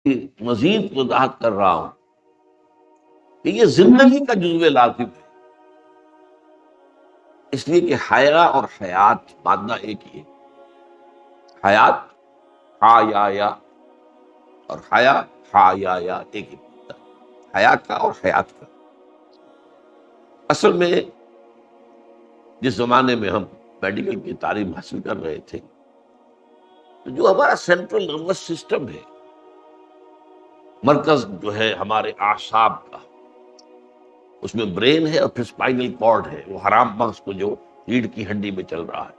مزید وضاحت کر رہا ہوں کہ یہ زندگی کا جزو لازم ہے، اس لیے کہ حیا اور حیات مادہ ایک ہی ہے۔ حیات ہا یا اور حیا ہا یا ایک ہی مادہ ہے، حیا کا اور حیات کا۔ اصل میں جس زمانے میں ہم میڈیکل کی تعلیم حاصل کر رہے تھے، تو جو ہمارا سینٹرل نروس سسٹم ہے، مرکز جو ہے ہمارے اعصاب کا، اس میں برین ہے اور پھر اسپائنل کارڈ ہے، وہ حرام مغز کو جو ریڑھ کی ہڈی میں چل رہا ہے،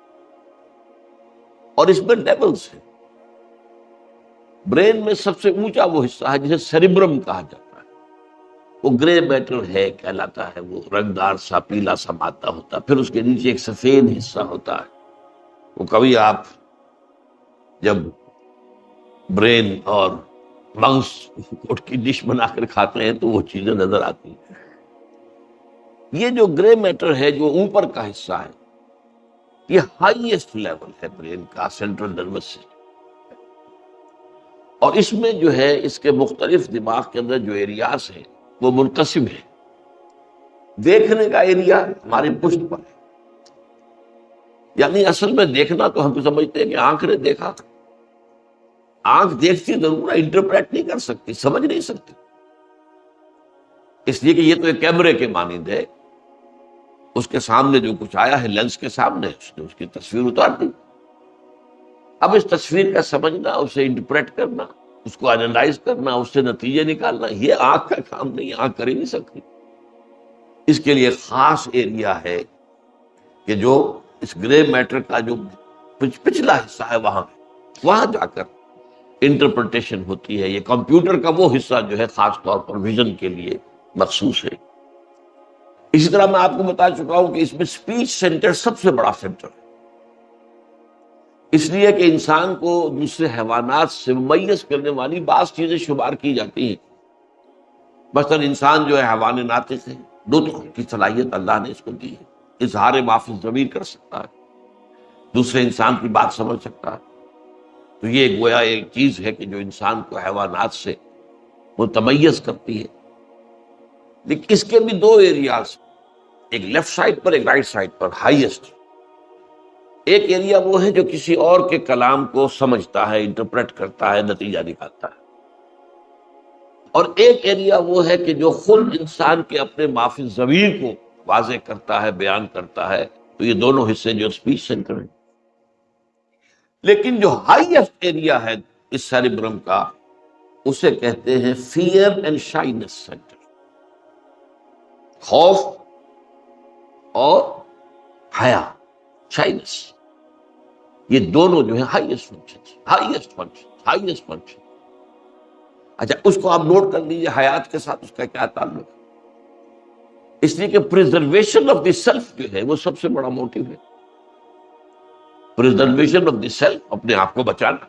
اور اس میں لیولز ہیں۔ برین میں سب سے اونچا وہ حصہ ہے جسے سیریبرم کہا جاتا ہے، وہ گرے میٹر ہے کہلاتا ہے، وہ رنگدار سا پیلا سا مادہ ہوتا ہے۔ پھر اس کے نیچے ایک سفید حصہ ہوتا ہے، وہ کبھی آپ جب برین اور مغز کوٹ کی ڈش بنا کر کھاتے ہیں تو وہ چیزیں نظر آتی ہیں۔ یہ جو گرے میٹر ہے، جو اوپر کا حصہ ہے، یہ ہائیسٹ لیول ہے برین کا، سینٹرل نروس سسٹم۔ اور اس میں جو ہے اس کے مختلف دماغ کے اندر جو ایریاز ہیں وہ منقسم ہیں۔ دیکھنے کا ایریا ہماری پشت پر ہے، یعنی اصل میں دیکھنا تو ہم تو سمجھتے ہیں کہ آنکھ نے دیکھا، آنکھ دیکھتی ضرور ہے، انٹرپریٹ نہیں کر سکتی، سمجھ نہیں سکتی، اس لیے کہ یہ تو ایک کیمرے کے مانند ہے، اس کے سامنے جو کچھ آیا ہے لینس کے سامنے، اس نے اس کی تصویر اتار دی۔ اب اس تصویر کا سمجھنا، اسے انٹرپریٹ کرنا، اس کو انالائز کرنا، اس سے نتیجے نکالنا، یہ آنکھ کا کام نہیں، آنکھ کر ہی نہیں سکتی۔ اس کے لیے خاص ایریا ہے کہ جو اس گرے میٹر کا جو پچھلا حصہ ہے، وہاں جا کر انٹرپریٹیشن ہوتی ہے۔ یہ کمپیوٹر کا وہ حصہ جو ہے خاص طور پر ویژن کے لیے مخصوص ہے۔ اسی طرح میں آپ کو بتا چکا ہوں کہ اس میں اسپیچ سینٹر سب سے بڑا سینٹر ہے، اس لیے کہ انسان کو دوسرے حیوانات سے ممیز کرنے والی بعض چیزیں شمار کی جاتی ہیں۔ مثلا انسان جو ہے حیوان ناطق ہے، نطق کی صلاحیت اللہ نے اس کو دی ہے، اظہار ما فی الضمیر کر سکتا ہے، دوسرے انسان کی بات سمجھ سکتا ہے۔ تو یہ گویا ایک چیز ہے کہ جو انسان کو حیوانات سے متمیز کرتی ہے۔ لیکن اس کے بھی دو ایریاز، ایک لیفٹ سائڈ پر، ایک رائٹ سائڈ پر، ہائیسٹ۔ ایک ایریا وہ ہے جو کسی اور کے کلام کو سمجھتا ہے، انٹرپریٹ کرتا ہے، نتیجہ نکالتا ہے، اور ایک ایریا وہ ہے کہ جو خود انسان کے اپنے ما فی الضمیر کو واضح کرتا ہے، بیان کرتا ہے۔ تو یہ دونوں حصے جو اسپیچ سینٹر ہیں۔ لیکن جو ہائیسٹ ایریا ہے اس سیریبرم کا، اسے کہتے ہیں فیئر اینڈ شائنس سینٹر، خوف اور حیا، شائنس، یہ دونوں جو ہیں ہائیسٹ فنکشن۔ اچھا، اس کو آپ نوٹ کر لیجیے، حیات کے ساتھ اس کا کیا تعلق ہے؟ اس لیے کہ پریزرویشن آف دی سیلف جو ہے وہ سب سے بڑا موٹیو ہے۔ پریزرویشن آف دی سیلف، اپنے آپ کو بچانا،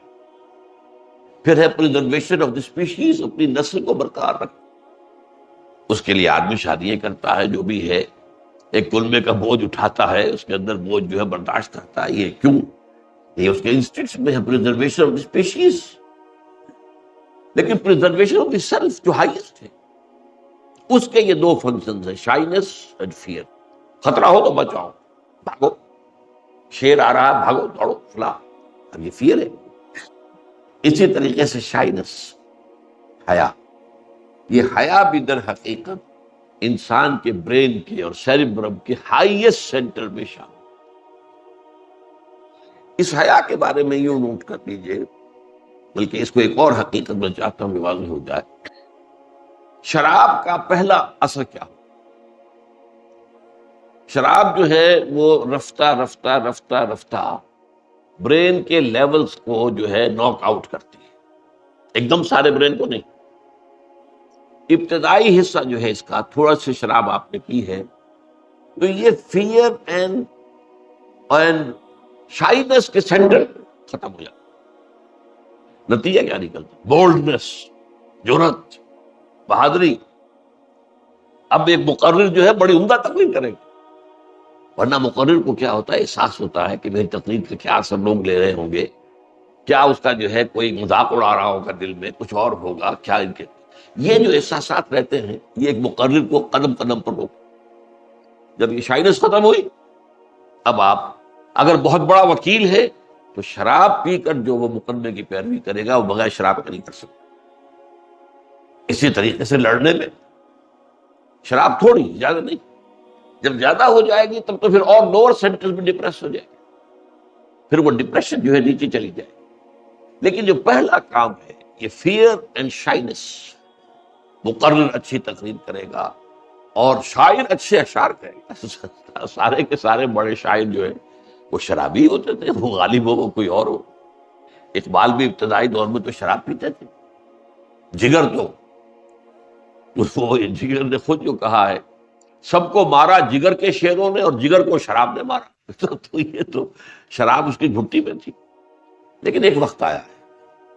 پھر ہے پریزرویشن آف دی اسپیشیز، اپنی نسل کو برقرار رکھنا۔ اس کے لیے آدمی شادیاں کرتا ہے، جو بھی ہے، ایک کلبے کا بوجھ اٹھاتا ہے، اس کے اندر بوجھ جو ہے برداشت کرتا ہے۔ یہ کیوں؟ یہ اس کے انسٹنکٹس میں ہے، پریزرویشن آف دی اسپیشیز۔ لیکن پریزرویشن آف دی سیلف جو ہائیسٹ ہے، اس کے یہ دو فنکشنز ہیں، شائنس اینڈ فیئر۔ خطرہ ہو تو بچاؤ، بھاگو، شیر آ رہا ہے، بھاگو، دوڑو، فلاں، اب یہ فیئر ہے۔ اسی طریقے سے شائنس، حیا، یہ حیا بھی در حقیقت انسان کے برین کے اور سیریبرم کے ہائیسٹ سینٹر میں شامل۔ اس حیا کے بارے میں یوں نوٹ کر لیجئے، بلکہ اس کو ایک اور حقیقت میں چاہتا ہوں کہ واضح ہو جائے۔ شراب کا پہلا اثر کیا ہو؟ شراب جو ہے وہ رفتہ رفتہ رفتہ رفتہ برین کے لیولز کو جو ہے ناک آؤٹ کرتی ہے، ایک دم سارے برین کو نہیں۔ ابتدائی حصہ جو ہے اس کا، تھوڑا سی شراب آپ نے پی ہے تو یہ فیئر اینڈ شائنس کے سینٹر ختم ہو جاتا۔ نتیجہ کیا نکلتا؟ بولڈنس، جرأت، بہادری۔ اب ایک مقرر جو ہے بڑی عمدہ تقریر کرے گا، ورنہ مقرر کو کیا ہوتا ہے، احساس ہوتا ہے کہ میری تقریر کا کیا اثر لوگ لے رہے ہوں گے، کیا اس کا جو ہے کوئی مذاق اڑا رہا ہوگا دل میں، کچھ اور ہوگا کیا ان کے، یہ جو احساسات رہتے ہیں یہ ایک مقرر کو قدم قدم پر روک. جب یہ شائنس ختم ہوئی، اب آپ اگر بہت بڑا وکیل ہے تو شراب پی کر جو وہ مقدمے کی پیروی کرے گا وہ بغیر شراب کا نہیں کر سکتا. اسی طریقے سے لڑنے میں شراب تھوڑی، زیادہ نہیں. جب زیادہ ہو جائے گی تب تو پھر اور لوور سینٹر میں ڈپریس ہو جائے گا، پھر وہ ڈپریشن جو ہے نیچے چلی جائے گی. لیکن جو پہلا کام ہے یہ فیئر اینڈ شائنس، مقرر اچھی تقریر کرے گا اور شاعر اچھے اشعار کرے گا. سارے کے سارے بڑے شاعر جو ہے وہ شرابی ہوتے تھے، وہ غالب ہو وہ کوئی اور ہو. اقبال بھی ابتدائی دور میں تو شراب پیتے تھے. جگر تو وہ جگر نے خود جو کہا ہے، سب کو مارا جگر کے شیروں نے اور جگر کو شراب نے مارا. تو یہ تو شراب اس کی گھٹی میں تھی. لیکن ایک وقت آیا ہے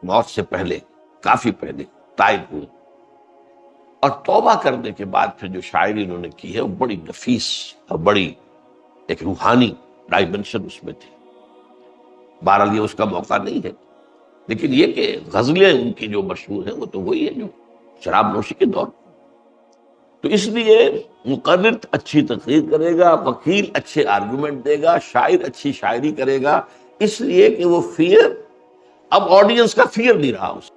موت سے پہلے، کافی پہلے تائب ہوئی، اور توبہ کرنے کے بعد پھر جو شاعری انہوں نے کی ہے وہ بڑی نفیس اور بڑی ایک روحانی ڈائمنشن اس میں تھی. بہرحال یہ اس کا موقع نہیں ہے، لیکن یہ کہ غزلیں ان کی جو مشہور ہیں وہ تو وہی ہے جو شراب نوشی کے دور. تو اس لیے مقرر اچھی تقریر کرے گا، وکیل اچھے آرگومنٹ دے گا، شاعر اچھی شاعری کرے گا، اس لیے کہ وہ فیئر، اب آڈینس کا فیئر نہیں رہا اس،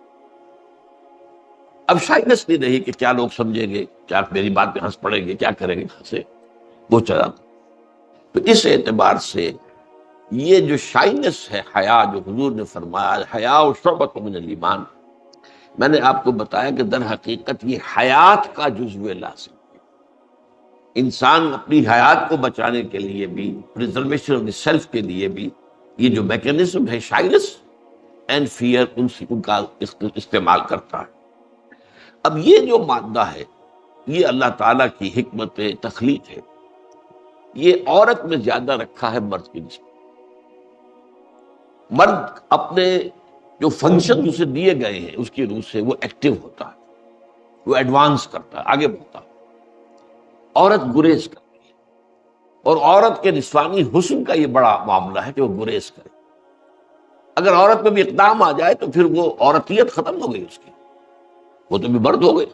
اب شائنس نہیں رہی کہ کیا لوگ سمجھیں گے، کیا میری بات پہ ہنس پڑیں گے، کیا کریں گے ہنسے، وہ چلا. تو اس اعتبار سے یہ جو شائنس ہے، حیا، جو حضور نے فرمایا حیا و شعبۃ من الایمان، میں نے آپ کو بتایا کہ در حقیقت یہ حیات کا جزو لازم ہے. انسان اپنی حیات کو بچانے کے لیے بھی، پریزرویشن آف دی سیلف کے لیے بھی، یہ جو میکینزم ہے شائنس اینڈ فیئر ان کا استعمال کرتا ہے. اب یہ جو مادہ ہے یہ اللہ تعالیٰ کی حکمت تخلیق ہے، یہ عورت میں زیادہ رکھا ہے مرد کی نسبت. مرد اپنے جو فنکشن اسے دیے گئے ہیں اس کی روح سے وہ ایکٹیو ہوتا ہے، وہ ایڈوانس کرتا ہے، آگے بڑھتا ہے. عورت گریز کرتی ہے، اور عورت کے نسوانی حسن کا یہ بڑا معاملہ ہے کہ وہ گریز کرے. اگر عورت میں بھی اقدام آ جائے تو پھر وہ عورتیت ختم ہو گئی اس کی، وہ تو بھی مرد ہو گئی.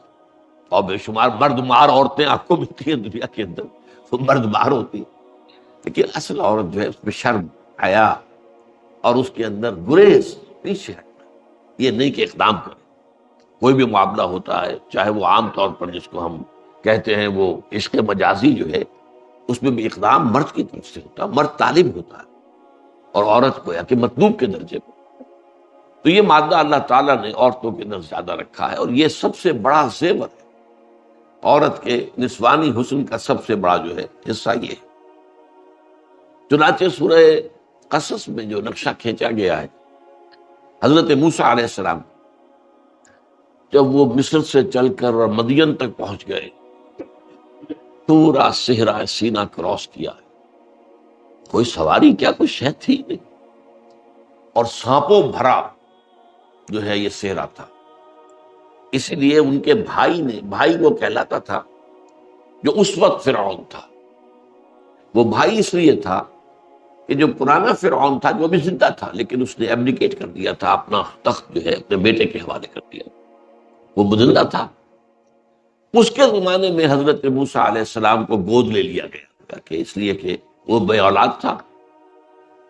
اور بے شمار مرد مار عورتیں آپ کو ملتی ہیں دنیا کے اندر، وہ مرد مار ہوتی ہیں. لیکن اصل عورت جو ہے اس میں شرم، حیا اور اس کے اندر گریز، پیچھے ہٹنا، یہ نہیں کہ اقدام کرے. کوئی بھی معاملہ ہوتا ہے چاہے وہ عام طور پر جس کو ہم کہتے ہیں وہ عشق مجازی جو ہے، اس میں بھی اقدام مرد کی طرف سے ہوتا ہے، مرد طالب ہوتا ہے اور عورت کو یا کہ مطلوب کے درجے پر. تو یہ مادہ اللہ تعالیٰ نے عورتوں کے اندر زیادہ رکھا ہے، اور یہ سب سے بڑا زیور ہے. عورت کے نسوانی حسن کا سب سے بڑا جو ہے حصہ یہ ہے. چنانچہ سورہ قصص میں جو نقشہ کھینچا گیا ہے، حضرت موسیٰ علیہ السلام جب وہ مصر سے چل کر اور مدین تک پہنچ گئے، پورا صحرا سینا کراس کیا، کوئی سواری کیا کوئی شے تھی نہیں، اور سانپوں بھرا جو ہے یہ صحرا تھا. اسی لیے ان کے بھائی نے، بھائی وہ کہلاتا تھا جو اس وقت فرعون تھا. وہ بھائی اس لیے تھا کہ جو پرانا فرعون تھا جو بھی زندہ تھا لیکن اس نے ایبڈیکیٹ کر دیا تھا، اپنا تخت جو ہے اپنے بیٹے کے حوالے کر دیا، وہ زندہ تھا. اس کے زمانے میں حضرت موسیٰ علیہ السلام کو گود لے لیا گیا کہ اس لیے کہ وہ بے اولاد تھا.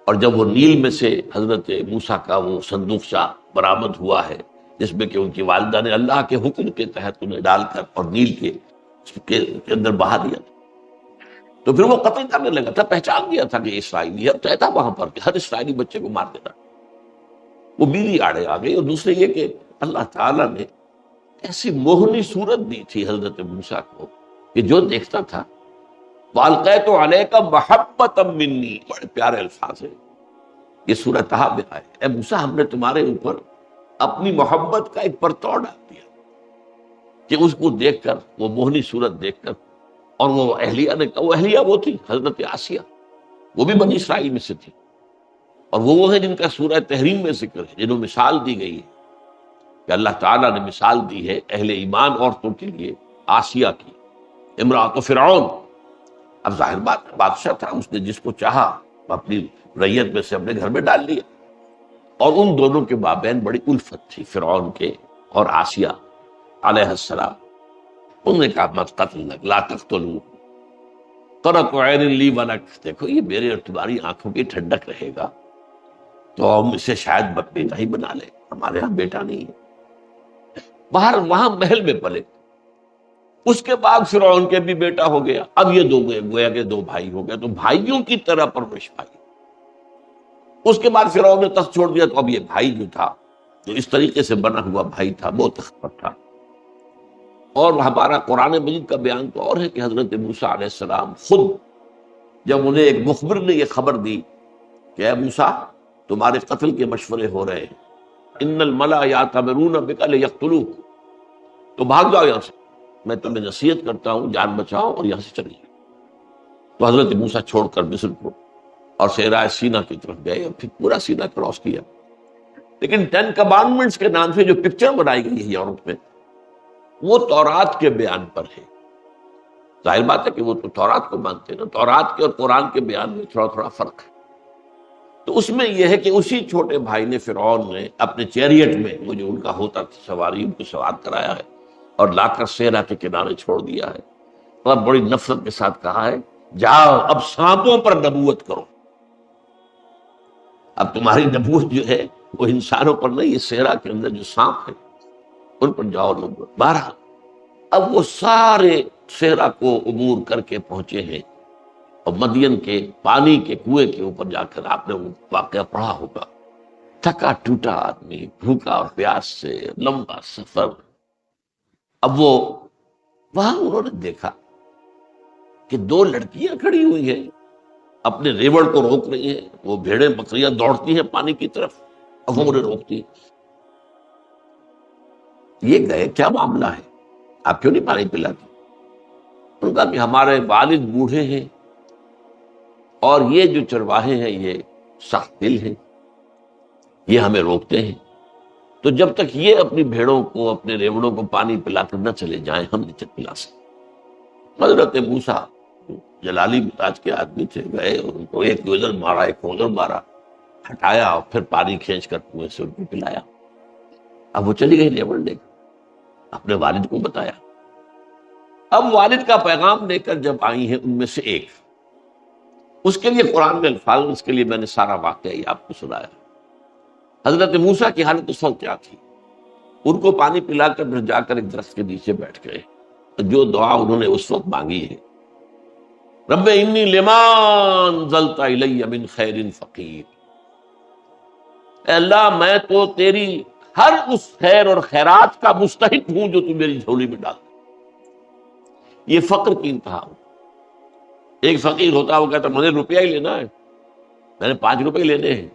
اور جب وہ نیل میں سے حضرت موسیٰ کا وہ صندوق شاہ برآمد ہوا ہے جس میں کہ ان کی والدہ نے اللہ کے حکم کے تحت انہیں ڈال کر اور نیل کے اندر بہا دیا تھا، تو پھر وہ قتل کرنے لگا تھا. پہچان گیا تھا کہ یہ اسرائیلی ہے، اب طے تھا وہاں پر کہ ہر اسرائیلی بچے کو مار دینا. وہ بیوی آڑے آ گئی، اور دوسرے یہ کہ اللہ تعالیٰ نے ایسی موہنی صورت دی تھی حضرت موسیٰ کو کہ جو دیکھتا تھا وَأَلْقَيْتُ عَلَيْكَ مَحَبَّةً مِّنِّي، بڑے پیارے الفاظ ہیں. یہ سورہ طہ میں آئے، اے موسیٰ ہم نے تمہارے اوپر اپنی محبت کا ایک پرتو ڈال دیا کہ اس کو دیکھ کر، وہ موہنی صورت دیکھ کر. اور وہ اہلیہ نے کہا، وہ اہلیہ وہ تھی حضرت آسیہ، وہ بھی بنی اسرائیل میں سے تھی، اور وہ ہیں جن کا سورہ تحریم میں ذکر ہے، جنہوں مثال دی گئی ہے کہ اللہ تعالیٰ نے مثال دی ہے اہل ایمان عورتوں کے لیے، آسیہ کی، امرأۃ فرعون. اب ظاہر بات بادشاہ تھا، اس نے جس کو چاہا اپنی ریت میں سے اپنے گھر میں ڈال لیا. اور ان دونوں کے مابین بڑی الفت تھی، فرعون کے اور آسیہ علیہ السلام. انہوں نے کہا مت قتل لک لا تقتلوا قرۃ عین لی ولک، دیکھو یہ میرے اور تمہاری آنکھوں کی ٹھنڈک رہے گا تو ہم اسے شاید بیٹا ہی بنا لیں، ہمارے ہاں بیٹا نہیں ہے. باہر وہاں محل میں پلے. اس کے بعد فرعون کے بھی بیٹا ہو گیا. اب یہ دو گویا کہ دو بھائی ہو گئے، تو بھائیوں کی طرح پرورش پائی. اس کے بعد فرعون نے تخت چھوڑ دیا، تو اب یہ بھائی جو تھا جو اس طریقے سے بنا ہوا بھائی تھا وہ تخت پر تھا. اور ہمارا قرآن مجید کا بیان تو اور ہے کہ حضرت موسیٰ علیہ السلام خود جب انہیں ایک مخبر نے یہ خبر دی کہ اے موسیٰ تمہارے قتل کے مشورے ہو رہے ہیں، ان الملا یأتمرون بک لیقتلوک، تو بھاگ جاؤ یہاں سے، میں تمہیں نصیحت کرتا ہوں جان بچاؤ اور یہاں سے چلیے. تو حضرت موسیٰ چھوڑ کر مصر کو اور صحرائے سینا کی طرف گئے اور پھر پورا سینا کراس کیا. لیکن 10 کمانڈمنٹس کے نام سے جو پکچر بنائی گئی ہے یورپ میں، وہ تورات کے بیان پر ہے. ظاہر بات ہے کہ وہ تو تورات کو مانتے ہیں نا، تورات کے اور قرآن کے بیان میں تھوڑا تھوڑا فرق ہے. تو اس میں یہ ہے کہ اسی چھوٹے بھائی نے فرعون نے اپنے چیریٹ میں وہ جو ان کا ہوتا تھا سواری، ان کو سوار کرایا ہے اور لا کر صحرا کے کنارے چھوڑ دیا ہے اور بڑی نفرت کے ساتھ کہا ہے جاؤ اب سانپوں پر نبوت کرو. اب تمہاری نبوت جو ہے وہ انسانوں پر نہیں، یہ صحرا کے اندر جو سانپ ہے ان پر جاؤ نبوت. بہرحال اب وہ سارے صحرا کو عبور کر کے پہنچے ہیں اور مدین کے پانی کے کنویں کے اوپر جا کر آپ نے وہ واقعہ پڑھا ہوگا. تھکا ٹوٹا آدمی، بھوکا اور پیاس سے لمبا سفر. اب وہ وہاں انہوں نے دیکھا کہ 2 لڑکیاں کھڑی ہوئی ہیں، اپنے ریوڑ کو روک رہی ہیں. وہ بھیڑیں بکریاں دوڑتی ہیں پانی کی طرف اور وہ انہیں روکتی ہیں. یہ گئے کیا معاملہ ہے، آپ کیوں نہیں پانی پلاتی؟ ان کا کہ ہمارے والد بوڑھے ہیں اور یہ جو چرواہے ہیں یہ سخت دل ہیں، یہ ہمیں روکتے ہیں، تو جب تک یہ اپنی بھیڑوں کو اپنے ریوڑوں کو پانی پلا کر نہ چلے جائیں ہم نہیں پلا سکتے. حضرت موسیٰ جلالی مزاج کے آدمی تھے، گئے اور ان کو ایک ادھر مارا ایک ادھر مارا، ہٹایا اور پھر پانی کھینچ کر کنویں سے ان کو پلایا. اب وہ چلی گئی ریوڑ لے کر، اپنے والد کو بتایا. اب والد کا پیغام لے کر جب آئی ہیں ان میں سے ایک، اس کے لیے قرآن میں الفاظ، اس کے لیے میں نے سارا واقعہ ہی آپ کو سنایا. حضرت موسیٰ کی حالت اس وقت کیا تھی؟ ان کو پانی پلا کر پھر جا کر ایک درخت کے نیچے بیٹھ گئے. جو دعا انہوں نے اس وقت مانگی ہے، رب انی لما انزلت الی من خیر فقیر، اے اللہ میں تو تیری ہر اس خیر اور خیرات کا مستحق ہوں جو تو میری جھولی میں ڈال. یہ فقر کی انتہا ہو. ایک فقیر ہوتا وہ کہتا مجھے روپیہ ہی لینا ہے، میں نے 5 روپے لینے ہیں،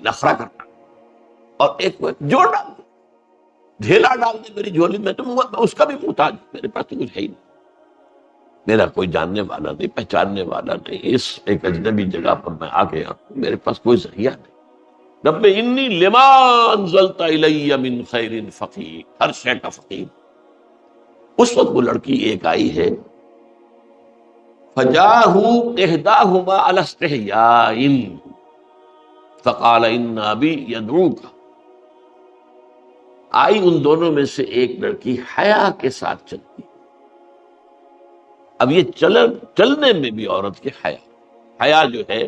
نخرہ کرنا. اور ایک کو جوڑ ڈال دے، ڈھیلا ڈال دے میری جھولی میں، تو میں اس کا بھی محتاج، میرے پاس تو کچھ ہے ہی نہیں، میرا کوئی جاننے والا نہیں، پہچاننے والا نہیں، اس ایک اجنبی جگہ پر میں آ گیا، میرے پاس کوئی ذریعہ نہیں. رب انی لما انزلت الی من خیر فقیر، ہر شے کا فقیر. اس وقت وہ لڑکی ایک آئی ہے، فجاءه احداهما على استحياء فقال ان ابی یدعوک. آئی ان دونوں میں سے ایک لڑکی حیا کے ساتھ چلتی. اب یہ چلنے میں بھی عورت کے حیا جو ہے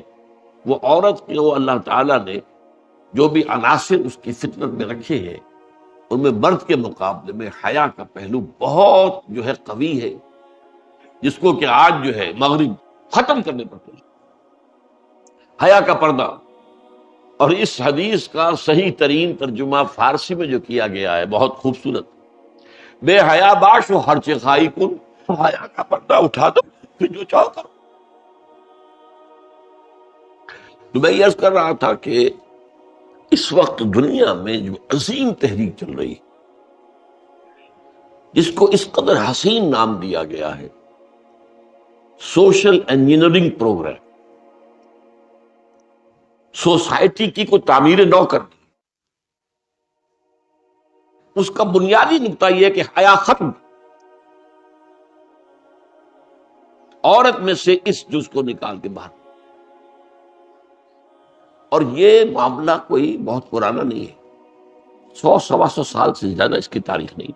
وہ عورت کے، وہ اللہ تعالیٰ نے جو بھی عناصر اس کی فطرت میں رکھے ہیں ان میں مرد کے مقابلے میں حیا کا پہلو بہت جو ہے قوی ہے، جس کو کہ آج جو ہے مغرب ختم کرنے پر تلے. حیا کا پردہ. اور اس حدیث کا صحیح ترین ترجمہ فارسی میں جو کیا گیا ہے بہت خوبصورت، بے حیا باش و ہر چخائی کن، حیا کا پردہ اٹھا دو پھر جو چاہو کرو. تو میں یہ عرض کر رہا تھا کہ اس وقت دنیا میں جو عظیم تحریک چل رہی ہے، جس کو اس قدر حسین نام دیا گیا ہے سوشل انجینئرنگ پروگرام، سوسائٹی کی کوئی تعمیر نو کرنی، اس کا بنیادی نقطہ یہ ہے کہ حیا ختم. عورت میں سے اس جز کو نکال کے باہر. اور یہ معاملہ کوئی بہت پرانا نہیں ہے، 100 سوا 100 سال سے زیادہ اس کی تاریخ نہیں۔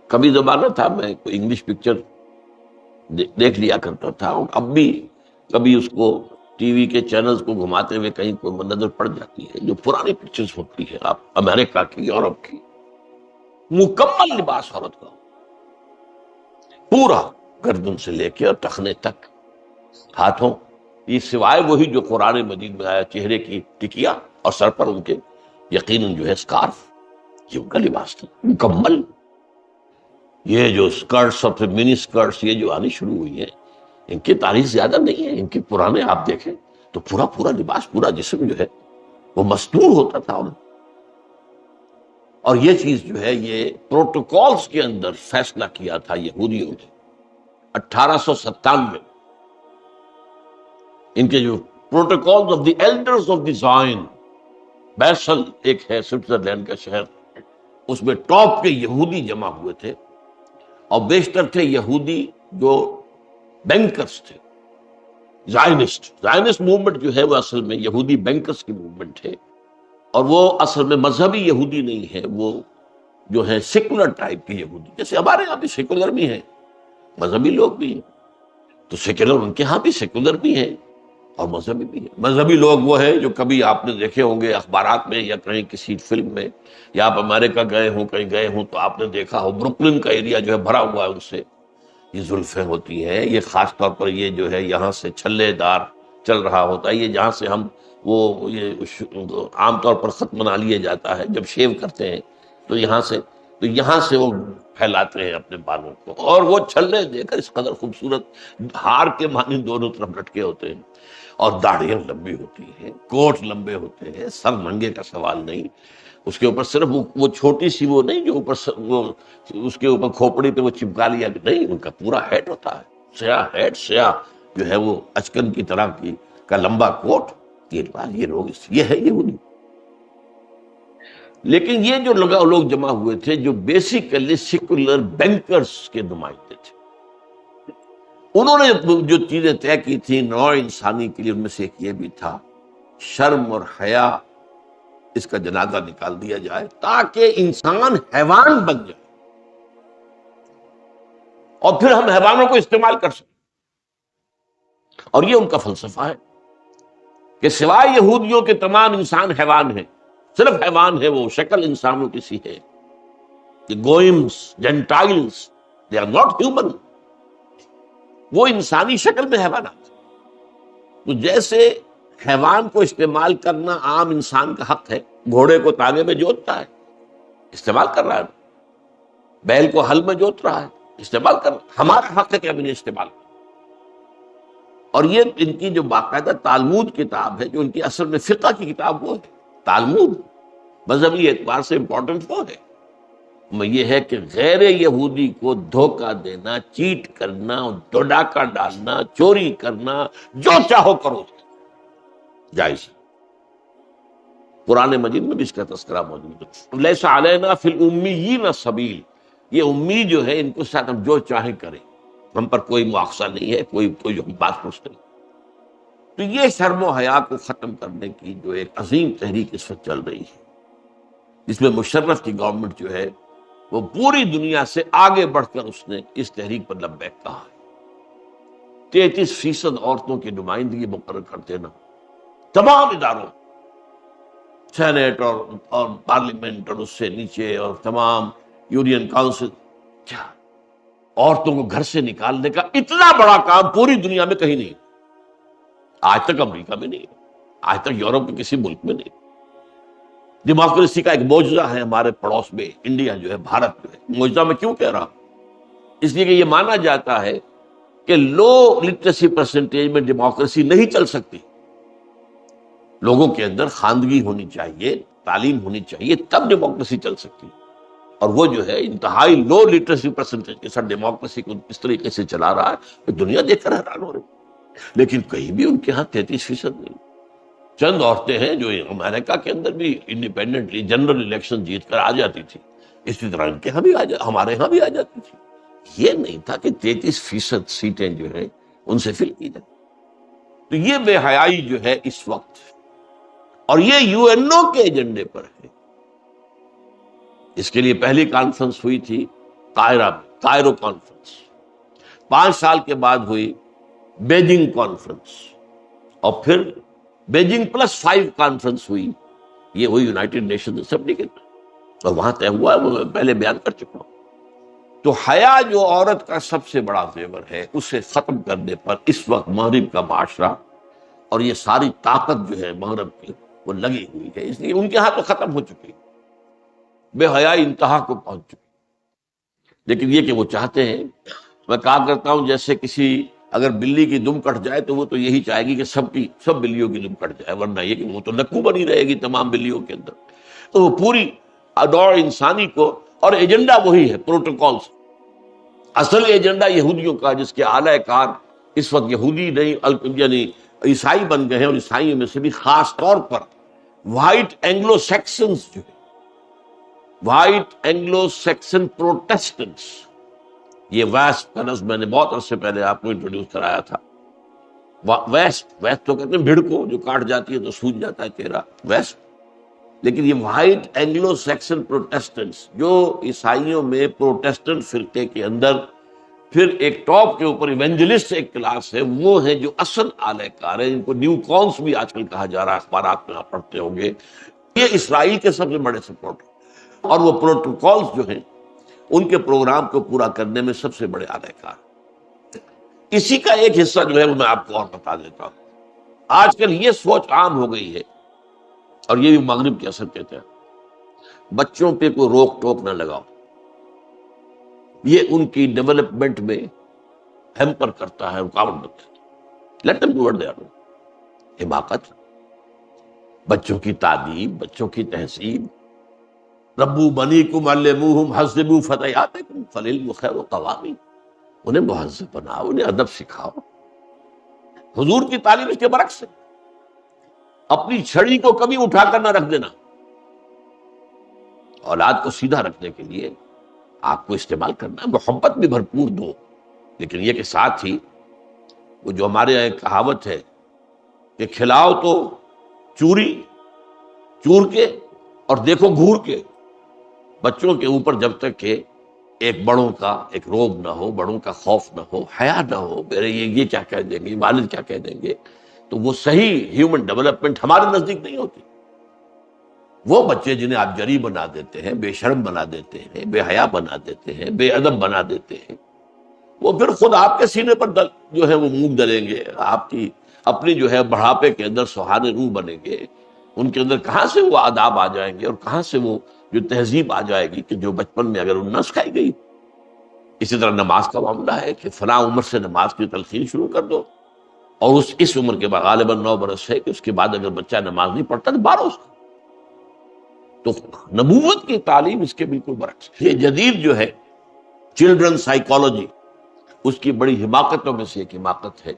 کبھی زمانہ تھا میں کوئی انگلش پکچر دیکھ لیا کرتا تھا، اور اب بھی کبھی اس کو ٹی وی کے چینلز کو گھماتے ہوئے کہیں کوئی نظر پڑ جاتی ہے، جو پرانی پکچرز ہوتی ہے آپ امریکہ کی، یورپ کی، مکمل لباس عورت کا پورا، گردن سے لے کے اور ٹخنے تک، ہاتھوں، یہ سوائے وہی جو قرآن مجید میں آیا چہرے کی ٹکیا، اور سر پر ان کے یقیناً جو ہے سکارف، یہ ان کا لباس تھا مکمل۔ یہ جو اسکرٹس اور پھر منی اسکرٹس یہ جو آنی شروع ہوئی ہیں، ان کی تاریخ زیادہ نہیں ہے، ان کے پرانے آپ دیکھیں تو پورا پورا لباس، پورا جسم جو ہے وہ مستور ہوتا تھا۔ اور یہ چیز جو ہے یہ پروٹوکولز کے اندر فیصلہ کیا تھا یہودیوں نے 1897 میں، ان کے جو protocols of the elders of the Zion, Basel ایک ہے سوئٹزرلینڈ کا شہر، اس میں ٹاپ کے یہودی جمع ہوئے تھے، اور بیشتر تھے یہودی جو بینکرز تھے، زائنسٹ موومنٹ جو ہے وہ اصل میں یہودی بینکرز کی موومنٹ ہے، اور وہ اصل میں مذہبی یہودی نہیں ہے، وہ جو ہے سیکولر ٹائپ کے یہودی، جیسے ہمارے یہاں بھی سیکولر بھی ہیں، مذہبی لوگ بھی ہیں، تو سیکولر ان کے ہاں بھی سیکولر بھی ہیں اور مذہبی بھی ہیں۔ مذہبی لوگ وہ ہیں جو کبھی آپ نے دیکھے ہوں گے اخبارات میں یا کہیں کسی فلم میں، یا آپ امریکہ گئے ہوں کہیں گئے ہوں تو آپ نے دیکھا ہو بروکلن کا ایریا جو ہے بھرا ہوا ہے ان سے، یہ زلفیں ہوتی ہیں، یہ خاص طور پر یہ جو ہے یہاں سے چھلے دار چل رہا ہوتا ہے، یہ جہاں سے ہم وہ یہ عام طور پر خط بنا لیا جاتا ہے جب شیو کرتے ہیں تو یہاں سے وہ پھیلاتے ہیں اپنے بالوں کو، اور وہ چھلے دے کر اس قدر خوبصورت ہار کے معنی دونوں طرف لٹکے ہوتے ہیں، اور داڑھیاں لمبی ہوتی ہیں، کوٹ لمبے ہوتے ہیں، سر ننگے کا سوال نہیں، اس کے اوپر صرف وہ چھوٹی سی وہ نہیں جو اوپر وہ اس کے اوپر کھوپڑی پہ وہ چپکا لیا، نہیں، ان کا پورا ہیڈ ہوتا ہے، سیاہ ہیڈ، سیاہ جو ہے وہ اچکن کی طرح کی کا لمبا کوٹ، یہ لوگ یہ ہے یہودی۔ لیکن یہ جو لوگ جمع ہوئے تھے جو بیسیکلی سیکولر بینکرز کے نمائندے تھے، انہوں نے جو چیزیں طے کی تھی نوع انسانی کے لیے، ان میں سے ایک یہ بھی تھا شرم اور حیا، اس کا جنازہ نکال دیا جائے تاکہ انسان حیوان بن جائے، اور پھر ہم حیوانوں کو استعمال کر سکیں۔ اور یہ ان کا فلسفہ ہے کہ سوائے یہودیوں کے تمام انسان حیوان ہیں، صرف حیوان ہے وہ، شکل انسانوں کی سی ہے، کہ گوئمز، gentiles, they are not human, وہ انسانی شکل میں حیوانات۔ تو جیسے حیوان کو استعمال کرنا عام انسان کا حق ہے، گھوڑے کو تانے میں جوتتا ہے، استعمال کر رہا ہے، بیل کو ہل میں جوت رہا ہے، استعمال کر رہا ہے، ہمارا حق ہے کہ ہم انہیں استعمال کریں۔ اور یہ ان کی جو باقاعدہ تالمود کتاب ہے، جو ان کی اصل میں فقہ کی کتاب وہ ہے، تالمود مذہبی اعتبار سے امپورٹنٹ وہ ہے، میں یہ ہے کہ غیر یہودی کو دھوکہ دینا، چیٹ کرنا، ڈاکہ ڈالنا، چوری کرنا، جو چاہو کرو، جائز ہے۔ قرآن مجید میں بھی اس کا تذکرہ موجود ہے، لیس علینا فی الامیین سبیل، یہ امی جو ہے ان کو ساتھ ہم جو چاہیں کریں، ہم پر کوئی مواخذہ نہیں ہے، کوئی بات پوچھتے نہیں۔ تو یہ شرم و حیا کو ختم کرنے کی جو ایک عظیم تحریک اس وقت چل رہی ہے، جس میں مشرف کی گورنمنٹ جو ہے وہ پوری دنیا سے آگے بڑھ کر اس نے اس تحریک پر لبیک کہا ہے۔ 33% عورتوں کی نمائندگی مقرر کر دینا تمام اداروں، سینیٹ اور پارلیمنٹ اور اس سے نیچے اور تمام یونین کاؤنسل، کیا عورتوں کو گھر سے نکالنے کا اتنا بڑا کام پوری دنیا میں کہیں نہیں، آج تک امریکہ میں نہیں، آج تک یورپ کے کسی ملک میں نہیں۔ ڈیموکریسی کا ایک معجزہ ہے ہمارے پڑوس میں انڈیا جو ہے، بھارت جو ہے، معجزہ میں کیوں کہہ رہا؟ اس لیے کہ یہ مانا جاتا ہے کہ لو لٹریسی پرسنٹیج میں ڈیموکریسی نہیں چل سکتی، لوگوں کے اندر خواندگی ہونی چاہیے، تعلیم ہونی چاہیے، تب ڈیموکریسی چل سکتی۔ اور وہ جو ہے انتہائی لو لٹریسی پرسنٹیج کے ساتھ ڈیموکریسی کو اس طریقے سے چلا رہا ہے، دنیا دیکھ کر حیران ہو رہی۔ لیکن کہیں بھی ان کے ہاں 33% نہیں۔ چند عورتیں ہیں جو امریکہ کے اندر بھی انڈیپینڈنٹلی جنرل الیکشن جیت کر آ جاتی تھی، اسی طرح ان کے ہاں بھی ہمارے ہاں بھی آ جاتی تھی۔ یہ نہیں تھا کہ 33% سیٹیں جو ہیں ان سے فل کی جائیں۔ تو یہ بے حیائی جو ہے اس وقت، اور یہ یو این او کے ایجنڈے پر ہے۔ اس کے لیے پہلی کانفرنس ہوئی تھی قاہرہ میں، کائرو کانفرنس، 5 سال کے بعد ہوئی بیجنگ کانفرنس، اور پھر بیجنگ +5 کانفرنس ہوئی، یہ ہوئی یونائٹڈ نیشن اسمبلی کے اندر، اور وہاں طے ہوا ہے، وہ میں پہلے بیان کر چکا ہوں۔ تو حیا جو عورت کا سب سے بڑا زیور ہے، اسے ختم کرنے پر اس وقت مغرب کا معاشرہ اور یہ ساری طاقت جو ہے مغرب کی وہ لگی ہوئی ہے، اس لیے ان کے ہاں تو ختم ہو چکی، بے حیائی انتہا کو پہنچ چکی۔ لیکن یہ کہ وہ چاہتے ہیں، میں کہا کرتا ہوں جیسے کسی اگر بلی کی دم کٹ جائے تو وہ تو یہی چاہے گی کہ سب بلیوں کی دم کٹ جائے، ورنہ یہ کہ وہ تو نکو بنی رہے گی تمام بلیوں کے اندر۔ تو وہ پوری نوع انسانی کو، اور ایجنڈا وہی ہے، پروٹوکالز، اصل ایجنڈا یہودیوں کا، جس کے اعلی کار اس وقت یہودی نہیں یعنی عیسائی بن گئے ہیں، اور عیسائیوں میں سے بھی خاص طور پر وائٹ اینگلو سیکسنز جو ہے، وائٹ اینگلو سیکسن پروٹیسٹنٹس، یہ ویسٹ کا لفظ میں نے بہت عرصے پہلے آپ کو انٹروڈیوس کرایا تھا۔ ویسٹ تو کہتے ہیں بھیڑ کو جو کاٹ جاتی ہے تو سوج جاتا ہے چہرہ، ویسٹ، لیکن یہ وائٹ اینگلو سیکسن پروٹیسٹنٹس، جو عیسائیوں میں پروٹیسٹنٹ فرقے کے اندر پھر ایک ٹاپ کے اوپر ایونجلسٹ ایک کلاس ہے، وہ ہے جو اصل اعلی کار ہے، ان کو نیو کونس بھی آج کل کہا جا رہا ہے، اخبارات میں آپ پڑھتے ہوں گے، یہ اسرائیل کے سب سے بڑے سپورٹر، اور وہ پروٹوکالز جو ہیں ان کے پروگرام کو پورا کرنے میں سب سے بڑے اعلی کار۔ اسی کا ایک حصہ جو ہے وہ میں آپ کو اور بتا دیتا ہوں۔ آج کل یہ سوچ عام ہو گئی ہے، اور یہ بھی مغرب کے اثر کہتے ہیں، بچوں پہ کوئی روک ٹوک نہ لگاؤ، یہ ان کی ڈیولپمنٹ میں ہیمپر کرتا ہے، رکاوٹ بنتا ہے۔ Let them do what they are doing. حماقت، بچوں کی تعلیم، بچوں کی تہذیب، ربو بنیکم علموہم حذبوا فتیاتکم فالعلم خیر قوامی، انہیں مہذب بناؤ، انہیں ادب سکھاؤ۔ حضور کی تعلیم اس کے برعکس ہے، اپنی چھڑی کو کبھی اٹھا کر نہ رکھ دینا، اولاد کو سیدھا رکھنے کے لیے آپ کو استعمال کرنا ہے، محبت بھی بھرپور دو، لیکن یہ کہ ساتھ ہی وہ جو ہمارے یہاں ایک کہاوت ہے کہ کھلاؤ تو چوری چور کے اور دیکھو گھور کے، بچوں کے اوپر جب تک کہ ایک بڑوں کا ایک روب نہ ہو، بڑوں کا خوف نہ ہو، حیا نہ ہو، میرے یہ کیا کہہ دیں گے، والد کیا کہہ دیں گے، تو وہ صحیح ہیومن ڈیولپمنٹ ہمارے نزدیک نہیں ہوتی۔ وہ بچے جنہیں آپ جری بنا دیتے ہیں، بے شرم بنا دیتے ہیں، بے حیا بنا دیتے ہیں، بے ادب بنا دیتے ہیں، وہ پھر خود آپ کے سینے پر جو ہے وہ منہ ڈلیں گے، آپ کی اپنی جو ہے بڑھاپے کے اندر سہانے روح بنیں گے، ان کے اندر کہاں سے وہ آداب آ جائیں گے، اور کہاں سے وہ جو تہذیب آ جائے گی کہ جو بچپن میں اگر ان نہ سکھائی گئی۔ اسی طرح نماز کا معاملہ ہے کہ فلاں عمر سے نماز کی تلقین شروع کر دو، اور اس عمر کے بعد غالباً 9 برس ہے کہ اس کے بعد اگر بچہ نماز نہیں پڑھتا تو 12 اس کا۔ تو نبوت کی تعلیم اس کے بالکل برعکس۔ یہ جدید جو ہے چلڈرن سائیکالوجی، اس کی بڑی حماقتوں میں سے ایک حماقت ہے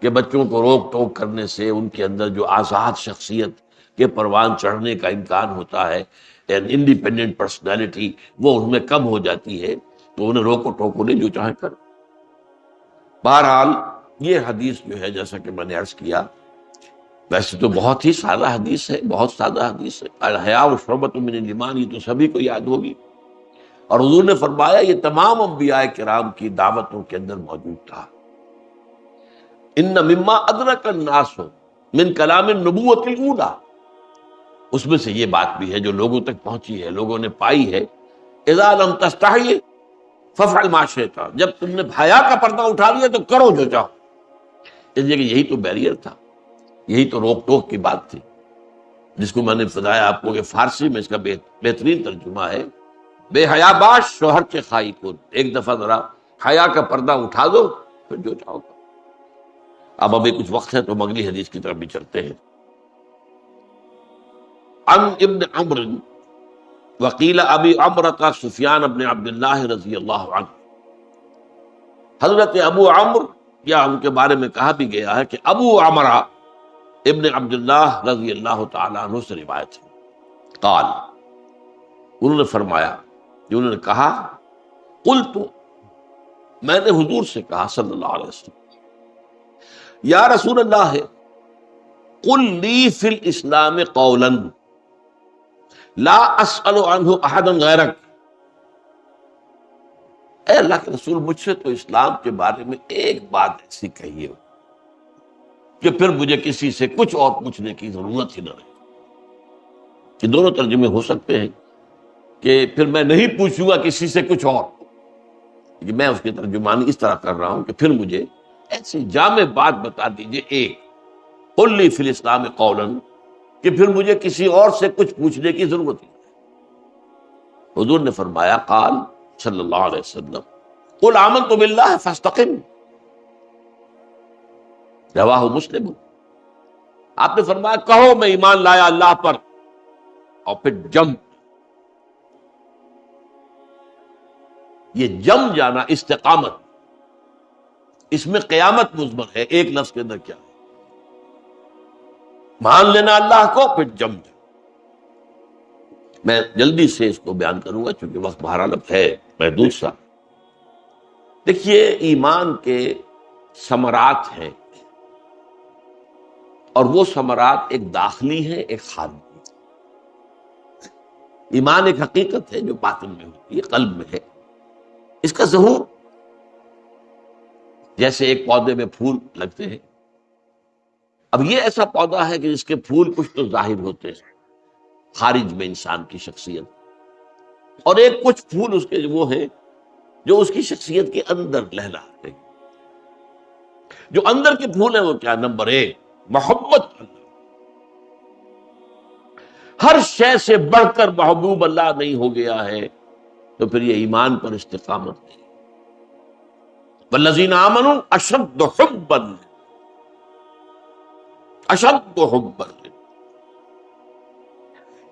کہ بچوں کو روک ٹوک کرنے سے ان کے اندر جو آزاد شخصیت کے پروان چڑھنے کا امکان ہوتا ہے، انڈیپینڈنٹ پرسنالٹی، وہ ان میں کم ہو جاتی ہے، تو انہیں روکو ٹوکو نہیں، جو چاہے کر۔ بہرحال یہ حدیث جو ہے جیسا کہ میں نے عرض کیا، ویسے تو بہت ہی سادہ حدیث ہے، بہت سادہ حدیث ہے، الحیاء شعبۃ من الایمان، یہ تو سبھی کو یاد ہوگی، اور حضور نے فرمایا یہ تمام انبیاء کرام کی دعوتوں کے اندر موجود تھا۔ ان مما ادرک الناس من کلام النبوۃ الاولی، اس میں سے یہ بات بھی ہے جو لوگوں تک پہنچی ہے، لوگوں نے پائی ہے، اذا لم تستحی فافعل ما شئت، جب تم نے حیا کا پردہ اٹھا لیا تو کرو جو چاہو۔ اس لیے کہ یہی تو بیریئر تھا، یہی تو روک ٹوک کی بات تھی، جس کو میں نے بتایا آپ کو کہ فارسی میں اس کا بہترین ترجمہ ہے، بے حیا باش شوہر کے خائی کن، ایک دفعہ ذرا حیا کا پردہ اٹھا دو پھر جو چاہو۔ اب ابھی کچھ وقت ہے تو اگلی حدیث کی طرف بھی چلتے ہیں۔ عن ابن عمرو وقیل ابی عمرہ سفیان بن عبد اللہ رضی اللہ عنہ، حضرت ابو عمرو یا ان کے بارے میں کہا بھی گیا ہے کہ ابو عمرہ ابن عبد اللہ رضی اللہ تعالیٰ عنہ سے روایت ہے، قال، انہوں نے فرمایا کہ انہوں نے کہا، قلت، میں نے حضور سے کہا صلی اللہ علیہ وسلم، یا رسول اللہ ہے قل لی فی الاسلام قولا لا اسأل عنہ احدا غیرک، اے اللہ کے رسول مجھ سے تو اسلام کے بارے میں ایک بات ایسی کہیے کہ پھر مجھے کسی سے کچھ اور پوچھنے کی ضرورت ہی نہ رہے. کہ دونوں ترجمے ہو سکتے ہیں کہ پھر میں نہیں پوچھوں گا کسی سے کچھ اور، کہ میں اس کی ترجمانی اس طرح کر رہا ہوں کہ پھر مجھے ایسی جامع بات بتا دیجئے ایک، قل لی فی الاسلام قولا، کہ پھر مجھے کسی اور سے کچھ پوچھنے کی ضرورت ہی نہیں. حضور نے فرمایا قال صلی اللہ علیہ وسلم قل آمنت باللہ فاستقم، رواہ مسلم. آپ نے فرمایا کہو میں ایمان لایا اللہ پر، اور پھر جم. یہ جم جانا استقامت، اس میں قیامت مضمر ہے. ایک لفظ کے اندر کیا ہے؟ مان لینا اللہ کو، پھر جم جانا. میں جلدی سے اس کو بیان کروں گا چونکہ وقت بہرحال اب ہے محدود سا. دیکھیے ایمان کے ثمرات ہیں، اور وہ ثمرات ایک داخلی ہے ایک خارجی. ایمان ایک حقیقت ہے جو باطن میں ہوتی ہے، قلب میں ہے. اس کا ظہور جیسے ایک پودے میں پھول لگتے ہیں. اب یہ ایسا پودا ہے کہ جس کے پھول کچھ تو ظاہر ہوتے ہیں خارج میں انسان کی شخصیت، اور ایک کچھ پھول اس کے وہ ہیں جو اس کی شخصیت کے اندر لہلاتے ہیں. جو اندر کے پھول ہیں وہ کیا؟ نمبر ایک محبت اللہ. ہر شے سے بڑھ کر محبوب اللہ نہیں ہو گیا ہے تو پھر یہ ایمان پر استقامت نہیں. والذین آمنوا اشد حبا، اشد حبا.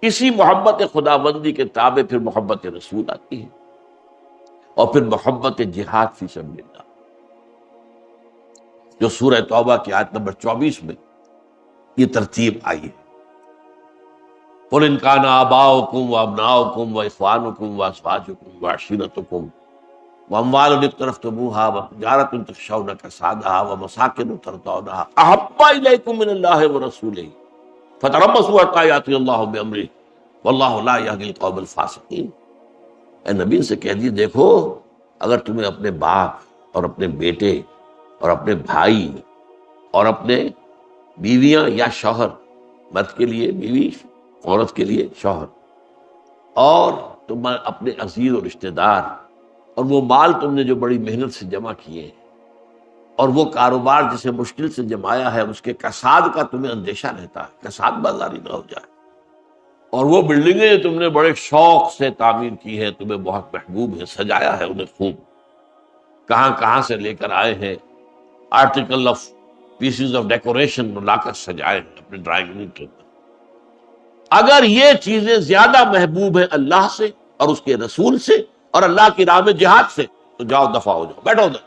اسی محبت خداوندی کے تابع پھر محبت رسول آتی ہے، اور پھر محبت جہاد فی سبیل اللہ، جو سورہ توبہ کی آیت نمبر 24 میں یہ ترتیب آئی ہے. قل ان کان آباؤکم وابناؤکم واخوانکم وازواجکم وعشیرتکم واموال اقترفتموها وتجارۃ تخشون کسادها ومساکن ترضونها احب الیکم من اللہ ورسولہ فتربصوا حتی یأتی اللہ بامرہ واللہ لا یہدی القوم الفاسقین. اے نبی سے کہہ دیے دیکھو اگر تمہیں اپنے باپ اور اپنے بیٹے اور اپنے بھائی اور اپنے بیویاں یا شوہر، مرد کے لیے بیوی، عورت کے لیے شوہر، اور تم اپنے عزیز اور رشتہ دار، اور وہ مال تم نے جو بڑی محنت سے جمع کیے، اور وہ کاروبار جسے مشکل سے جمایا ہے اس کے کساد کا تمہیں اندیشہ رہتا ہے، کساد بازاری نہ ہو جائے، اور وہ بلڈنگیں جو تم نے بڑے شوق سے تعمیر کی ہے، تمہیں بہت محبوب ہے، سجایا ہے انہیں خوب، کہاں کہاں سے لے کر آئے ہیں article of pieces of decoration لا کر سجائے ہیں اپنے ڈرائنگ روم کے اندر. اگر یہ چیزیں زیادہ محبوب ہیں اللہ سے اور اس کے رسول سے اور اللہ کی راہ میں جہاد سے، تو جاؤ دفع ہو جاؤ، بیٹھو ادھر،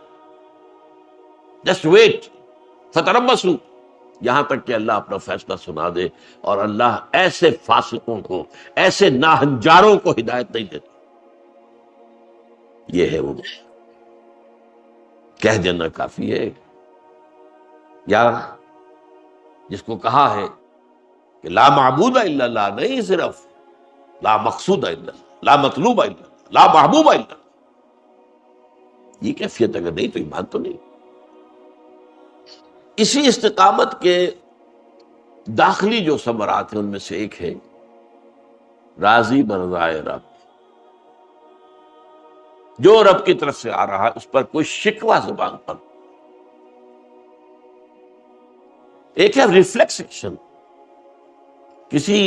جسٹ ویٹ فتربصوا، یہاں تک کہ اللہ اپنا فیصلہ سنا دے. اور اللہ ایسے فاسقوں کو، ایسے ناہنجاروں کو ہدایت نہیں دیتا. یہ ہے وہ کہہ دینا کافی ہے، یا جس کو کہا ہے کہ لا معبود الا اللہ، نہیں صرف لا مقصود الا اللہ، لا مطلوب الا اللہ، لا محبوب الا اللہ. یہ کیفیت اگر نہیں تو ایمان تو نہیں. اسی استقامت کے داخلی جو ثمرات ہیں ان میں سے ایک ہے راضی برضائے رب. جو رب کی طرف سے آ رہا ہے اس پر کوئی شکوہ زبان پر. ایک ہے ریفلیکس ایکشن، کسی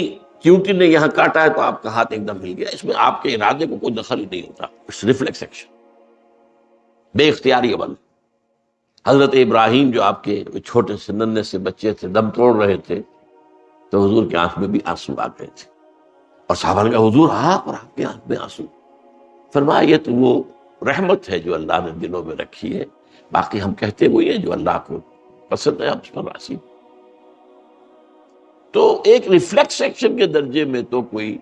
چیونٹی نے یہاں کاٹا ہے تو آپ کا ہاتھ ایک دم ہل گیا، اس میں آپ کے ارادے کو کوئی دخل ہی نہیں ہوتا، ریفلیکس ایکشن، بے اختیاری عمل. حضرت ابراہیم جو آپ کے چھوٹے سے ننھے سے بچے تھے، دم توڑ رہے تھے، تو حضور کی آنکھ میں بھی آنسو آ گئے تھے، اور صحابہ نے کہا حضور آپ اور آپ کی آنکھ میں آنسو؟ فرمایا یہ تو وہ رحمت ہے جو اللہ نے دلوں میں رکھی ہے، باقی ہم کہتے وہی ہیں جو اللہ کو پسند ہے، ہم اس پر راضی. تو ایک ریفلیکس ایکشن کے درجے میں تو کوئی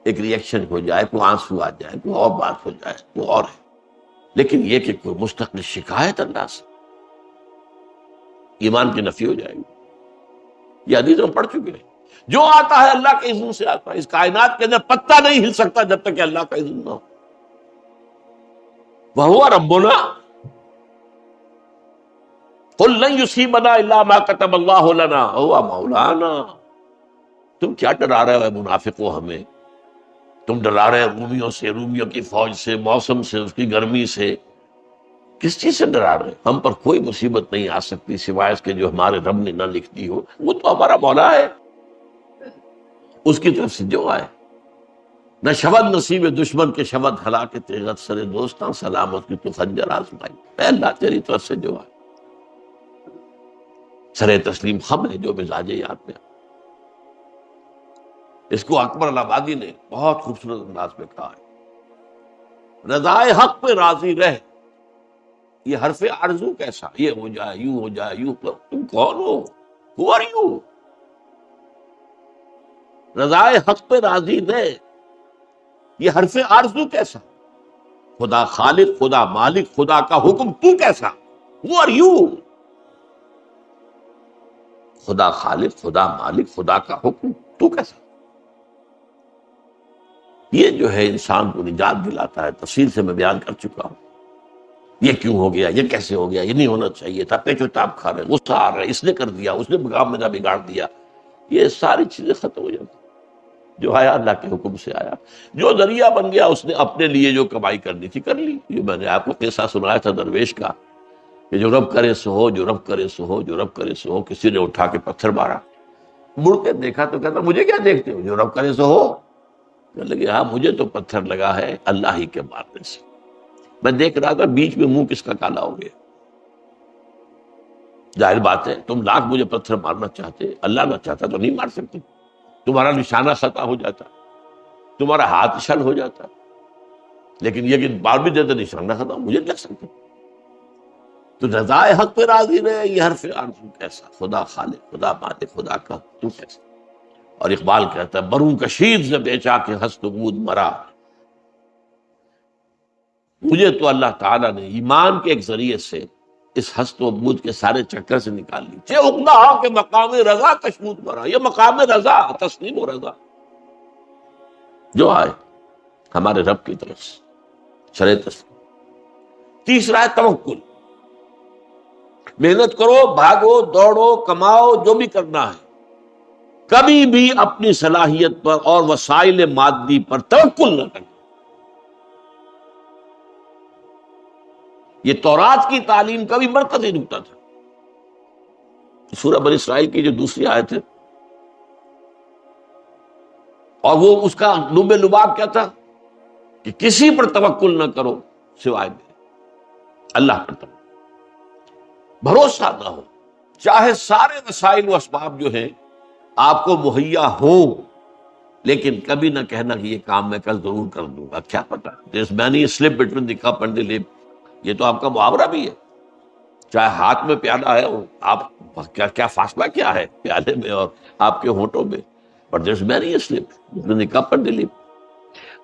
ایک ری ایکشن ہو جائے، کوئی آنسو آ جائے، کوئی اور بات ہو جائے وہ اور ہے، لیکن یہ کہ کوئی مستقل شکایت اللہ سے، ایمان کی نفی ہو جائے گی. یہ حدیث ہم پڑھ چکے ہیں. جو آتا ہے اللہ کے اذن سے آتا ہے. اس کائنات کے اندر پتا نہیں ہل سکتا جب تک کہ اللہ کا اذن نہ ہو. وَهُوَ رَبُّنَا قُلْ لَن يُصِيبَنَا إِلَّا مَا كَتَبَ اللَّهُ لَنَا وَهُوَ مَوْلَانَا. تم کیا ڈرا رہے ہو منافقوں ہمیں؟ تم ڈرا رہے رومیوں سے، رومیوں کی فوج سے، موسم سے، اس کی گرمی سے. کس چیز سے ڈرا رہے؟ ہم پر کوئی مصیبت نہیں آ سکتی سوائے اس کے جو ہمارے رب نے نہ لکھ دی ہو. وہ تو ہمارا مولا ہے، اس کی طرف سے جو آئے. نہ شبد نصیب دشمن کے شبد ہلاک تیغت سر دوستاں سلامت کی تو خنجر آزمائی. اے اللہ تیری طرف سے جو آئے. سر تسلیم خم ہے جو مزاج یاد میں. اس کو اکبر الہبادی نے بہت خوبصورت انداز میں کہا ہے. رضائے حق پہ راضی رہ. یہ حرف آرزو کیسا؟ یہ ہو جائے، یوں ہو جائے، یوں. تم کون ہو؟ Who are you؟ رضائے حق پہ راضی رہ، یہ حرف آرزو کیسا؟ خدا خالق، خدا مالک، خدا کا حکم، تو کیسا؟ Who are you؟ خدا خالق، خدا مالک، خدا کا حکم، تو کیسا؟ یہ جو ہے انسان کو نجات دلاتا ہے. تفصیل سے میں بیان کر چکا ہوں. یہ کیوں ہو گیا، یہ کیسے ہو گیا، یہ نہیں ہونا چاہیے تھا، پیچو تاپ کھا رہے، غصہ آ رہا ہے، اس نے کر دیا، اس نے کام میرا بگاڑ دیا. یہ ساری چیزیں ختم ہو جاتی. جو آیا اللہ کے حکم سے آیا. جو ذریعہ بن گیا اس نے اپنے لیے جو کمائی کرنی تھی کر لی. جو میں نے آپ کو قصہ سنایا تھا درویش کا کہ جو رب کرے سو ہو، جو رب کرے سو ہو، جو رب کرے سو ہو. کسی نے اٹھا کے پتھر مارا، مڑ کے دیکھا تو کہتا مجھے کیا دیکھتے ہو، جو رب کرے سو ہو. کہنے لگے ہاں مجھے تو پتھر لگا ہے اللہ ہی کے مارنے سے. میں دیکھ رہا تھا بیچ میں منہ کس کا کالا ہو گیا. ظاہر بات ہے تم لاکھ مجھے پتھر مارنا چاہتے، اللہ نہ چاہتا تو نہیں مار سکتے. تمہارا نشانہ خطا ہو جاتا، تمہارا ہاتھ شل ہو جاتا، لیکن یہ کہ بار بھی دیتے نشانہ خطا مجھے لگ سکتا. تو رضائے حق پہ راضی رہے. یہ حرف آرزو کیسا؟ خدا خالق، خدا مالک، خدا کا تو کیسا. اور اقبال کہتا ہے بروں کشید سے بیچا کے ہست بود مرا. مجھے تو اللہ تعالیٰ نے ایمان کے ایک ذریعے سے اس ہست و بود کے سارے چکر سے نکال لی. چے اقدا کے مقام رضا کشمود مرا. یہ مقام رضا، تسلیم و رضا جو آئے ہمارے رب کی طرف سے، شرع تسلیم. تیسرا ہے توکل. محنت کرو، بھاگو، دوڑو، کماؤ، جو بھی کرنا ہے، کبھی بھی اپنی صلاحیت پر اور وسائل مادی پر توکل نہ کرنا. یہ تورات کی تعلیم کا بھی مرکزی نکتہ تھا. سورہ بنی اسرائیل کی جو دوسری آیت ہے، اور وہ اس کا لب لباب کیا تھا کہ کسی پر توکل نہ کرو سوائے میرے، اللہ پر توکل. بھروسہ نہ ہو، چاہے سارے وسائل و اسباب جو ہیں آپ کو مہیا ہوں، لیکن کبھی نہ کہنا کہ یہ کام میں کل ضرور کر دوں گا. کیا پتا، there's many slip between the cup and the lip. یہ تو آپ کا محاورہ بھی ہے. چاہے ہاتھ میں پیالہ ہے، آپ کیا فاصلہ کیا ہے پیالے میں اور آپ کے ہونٹوں میں. But there's many a slip between the cup and the lip.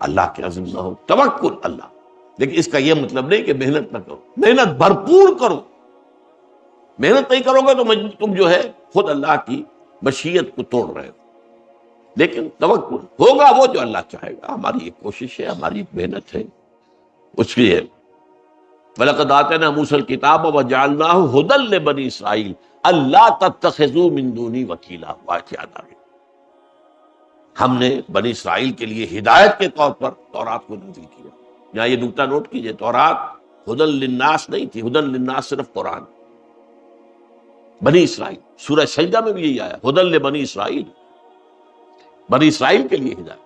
اللہ کے عزم نہ ہو، توکل اللہ. لیکن اس کا یہ مطلب نہیں کہ محنت نہ کرو. محنت بھرپور کرو. محنت نہیں کرو گے تو تم جو ہے خود اللہ کی مشیت کو توڑ رہے ہو. لیکن توکل ہوگا وہ جو اللہ چاہے گا. ہماری ایک کوشش ہے، ہماری ایک محنت ہے. اس لیے وَلَقَدْ آتَيْنَا مُوسَى الْكِتَابَ وَجَعَلْنَاهُ هُدًى لِّبَنِي إِسْرَائِيلَ أَلَّا تَتَّخِذُوا مِن دُونِي وَكِيلًا. واقعات آگے ہم نے بنی اسرائیل کے لیے ہدایت کے طور پر تورات کو نازل کیا. یہاں یہ نکتہ نوٹ کیجئے، تورات ہدی للناس نہیں تھی. ہدی للناس صرف قرآن. بنی اسرائیل سورہ سجدہ میں بھی یہی آیا، ہدی لبنی اسرائیل، بنی اسرائیل کے لیے ہدایت.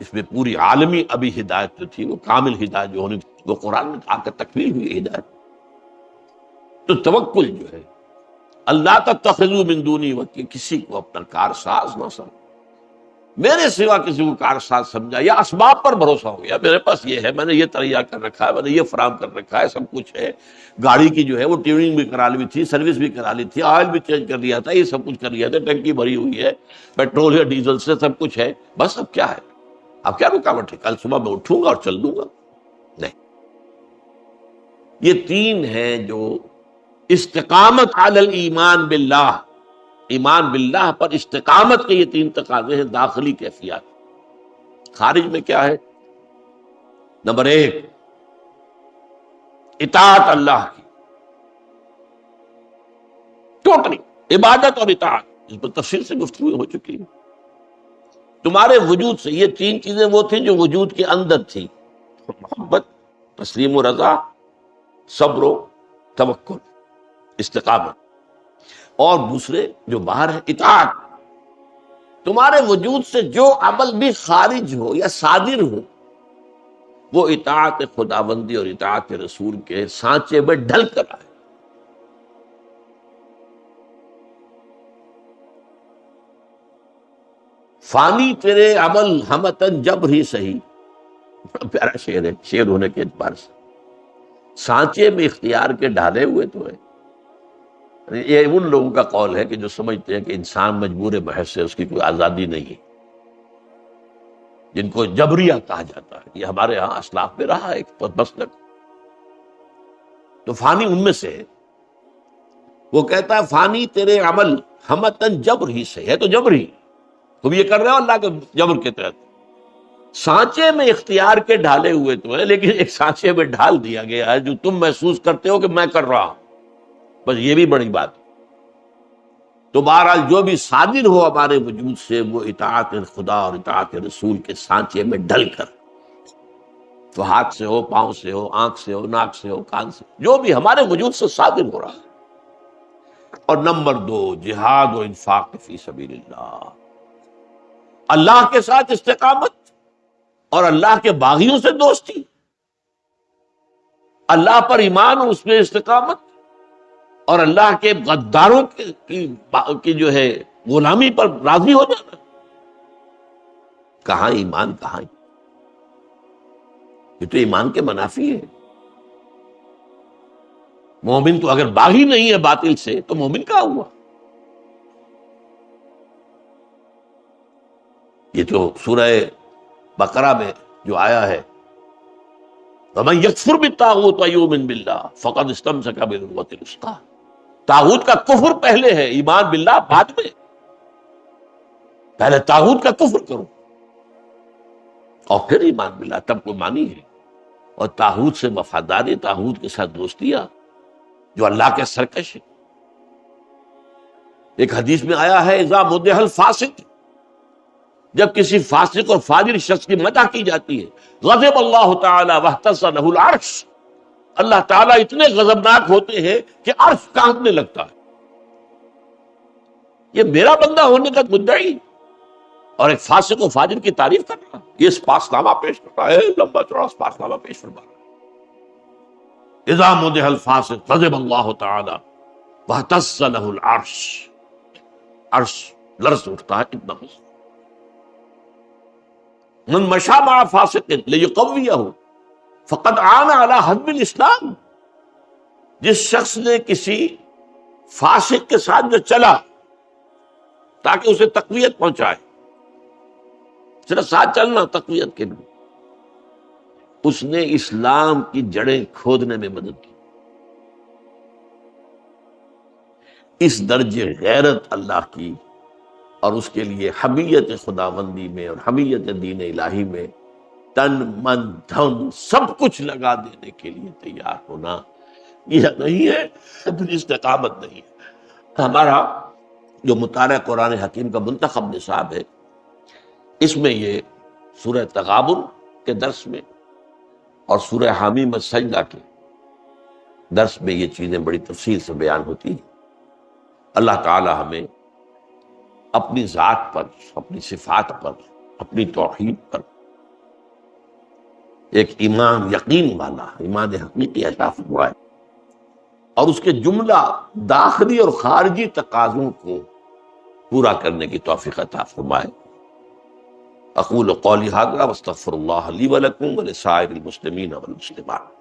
اس میں پوری عالمی ابھی ہدایت جو تھی، وہ کامل ہدایت جو ہونی تھی، وہ قرآن میں آ کر تکمیل ہوئی ہدایت. تو توکل جو ہے، اللہ تتخذوا من دونی وکیل، کسی کو اپنا کارساز نہ سمجھ، میرے سوا کسی کو کارساز سمجھا، یا اسباب پر بھروسہ ہو گیا. میرے پاس یہ ہے، میں نے یہ تہیا کر رکھا ہے، میں نے یہ فراہم کر رکھا ہے، سب کچھ ہے. گاڑی کی جو ہے وہ ٹیوننگ بھی کرا لی تھی، سروس بھی کرا لی تھی، آئل بھی چینج کر لیا تھا، یہ سب کچھ کر لیا تھا، ٹنکی بھری ہوئی ہے پیٹرول یا ڈیزل سے، سب کچھ ہے. بس اب کیا ہے، اب کیا رکاوٹ ہے؟ کل صبح میں اٹھوں گا اور چل دوں گا؟ نہیں. یہ تین ہیں جو استقامت علی الایمان باللہ، ایمان باللہ پر استقامت کے یہ تین تقاضے ہیں، داخلی کیفیات۔ خارج میں کیا ہے؟ نمبر ایک، اطاعت اللہ کی، ٹوٹلی عبادت اور اطاعت، اس پر تفصیل سے گفتگو ہو چکی ہے۔ تمہارے وجود سے یہ تین چیزیں وہ تھیں جو وجود کے اندر تھی، محبت، تسلیم و رضا، صبر و توکل، استقامت، اور دوسرے جو باہر ہے اطاعت۔ تمہارے وجود سے جو عمل بھی خارج ہو یا صادر ہو وہ اطاعت خداوندی اور اطاعت رسول کے سانچے میں ڈھل کر آئے۔ فانی تیرے عمل ہمتن جب ہی صحیح، بڑا پیارا شعر ہے، شعر ہونے کے اعتبار سے سانچے میں اختیار کے ڈھالے ہوئے تو ہے۔ یہ ان لوگوں کا قول ہے کہ جو سمجھتے ہیں کہ انسان مجبور محض سے، اس کی کوئی آزادی نہیں ہے، جن کو جبریہ کہا جاتا ہے۔ یہ ہمارے ہاں اسلاف میں رہا ہے ایک مسلک۔ تو فانی ان میں سے ہے، وہ کہتا ہے فانی تیرے عمل ہمتن جبر ہی سے ہے، تو جبر ہی تم یہ کر رہے ہو اللہ کے جبر کے تحت، سانچے میں اختیار کے ڈھالے ہوئے تو ہے، لیکن ایک سانچے میں ڈھال دیا گیا ہے جو تم محسوس کرتے ہو کہ میں کر رہا ہوں، بس یہ بھی بڑی بات ہے۔ تو بہرحال جو بھی صادر ہو ہمارے وجود سے وہ اطاعت خدا اور اطاعت رسول کے سانچے میں ڈھل کر، تو ہاتھ سے ہو، پاؤں سے ہو، آنکھ سے ہو، ناک سے ہو، کان سے، جو بھی ہمارے وجود سے صادر ہو رہا ہے۔ اور نمبر دو، جہاد و انفاق فی سبیل اللہ، اللہ کے ساتھ استقامت اور اللہ کے باغیوں سے دوستی، اللہ پر ایمان اور اس میں استقامت، اور اللہ کے غداروں کی جو ہے غلامی پر راضی ہو جانا۔ کہاں ایمان، کہاں؟ یہ تو ایمان کے منافی ہے۔ مومن تو اگر باغی نہیں ہے باطل سے تو مومن کہاں ہوا؟ یہ تو سورہ بقرہ میں جو آیا ہے وَمَن يَكْفُرْ بِالطَّاغُوتِ وَيُؤْمِن بِاللَّهِ فَقَدِ اسْتَمْسَكَ بِالْعُرْوَةِ الْوُثْقَىٰ۔ طاغوت کا کفر پہلے ہے، ایمان باللہ بعد میں۔ پہلے طاغوت کا کفر کرو اور پھر ایمان باللہ، تب کوئی مانی ہے۔ اور طاغوت سے وفاداری، طاغوت کے ساتھ دوستیاں، جو اللہ کے سرکش ہے۔ ایک حدیث میں آیا ہے اذا مدح الفاسق، جب کسی فاسق اور فاجر شخص کی مدح کی جاتی ہے، غضب اللہ تعالی واہتز لہ العرش، اللہ تعالیٰ اتنے غضبناک ہوتے ہیں کہ عرش کانپنے لگتا ہے۔ یہ میرا بندہ ہونے کا مدعی اور ایک فاسق و فاجر کی تعریف کر رہا، یہ اسپاسنامہ پیش کر رہا ہے، لمبا چوڑا اسپاسنامہ پیش فرما رہا ہے۔ اذا مدح الفاسق غضب اللہ تعالی واہتز لہ العرش، عرش لرز اٹھتا ہے، اتنا غصہ۔ من مشى مع فاسق لیقویہ فقد عان علی حزب الاسلام، جس شخص نے کسی فاسق کے ساتھ جو چلا تاکہ اسے تقویت پہنچائے، صرف ساتھ چلنا تقویت کے لیے، اس نے اسلام کی جڑیں کھودنے میں مدد کی۔ اس درجے غیرت اللہ کی اور اس کے لیے حمیت خداوندی میں اور حمیت دین الہی میں تن من دھن سب کچھ لگا دینے کے لیے تیار ہونا، یہ نہیں ہے پھر استقامت نہیں ہے۔ ہمارا جو مطالعہ قرآن حکیم کا منتخب نصاب ہے، اس میں یہ سورہ تغابن کے درس میں اور سورہ حامیم السجدہ کے درس میں یہ چیزیں بڑی تفصیل سے بیان ہوتی ہیں۔ اللہ تعالی ہمیں اپنی ذات پر، اپنی صفات پر، اپنی توحید پر ایک ایمان یقین والا، ایمان حقیقی عطا فرمائے، اور اس کے جملہ داخلی اور خارجی تقاضوں کو پورا کرنے کی توفیق عطا فرمائے۔ اقول قولی ھذا واستغفر اللہ لی ولکم ولسائر المسلمین والمسلمات۔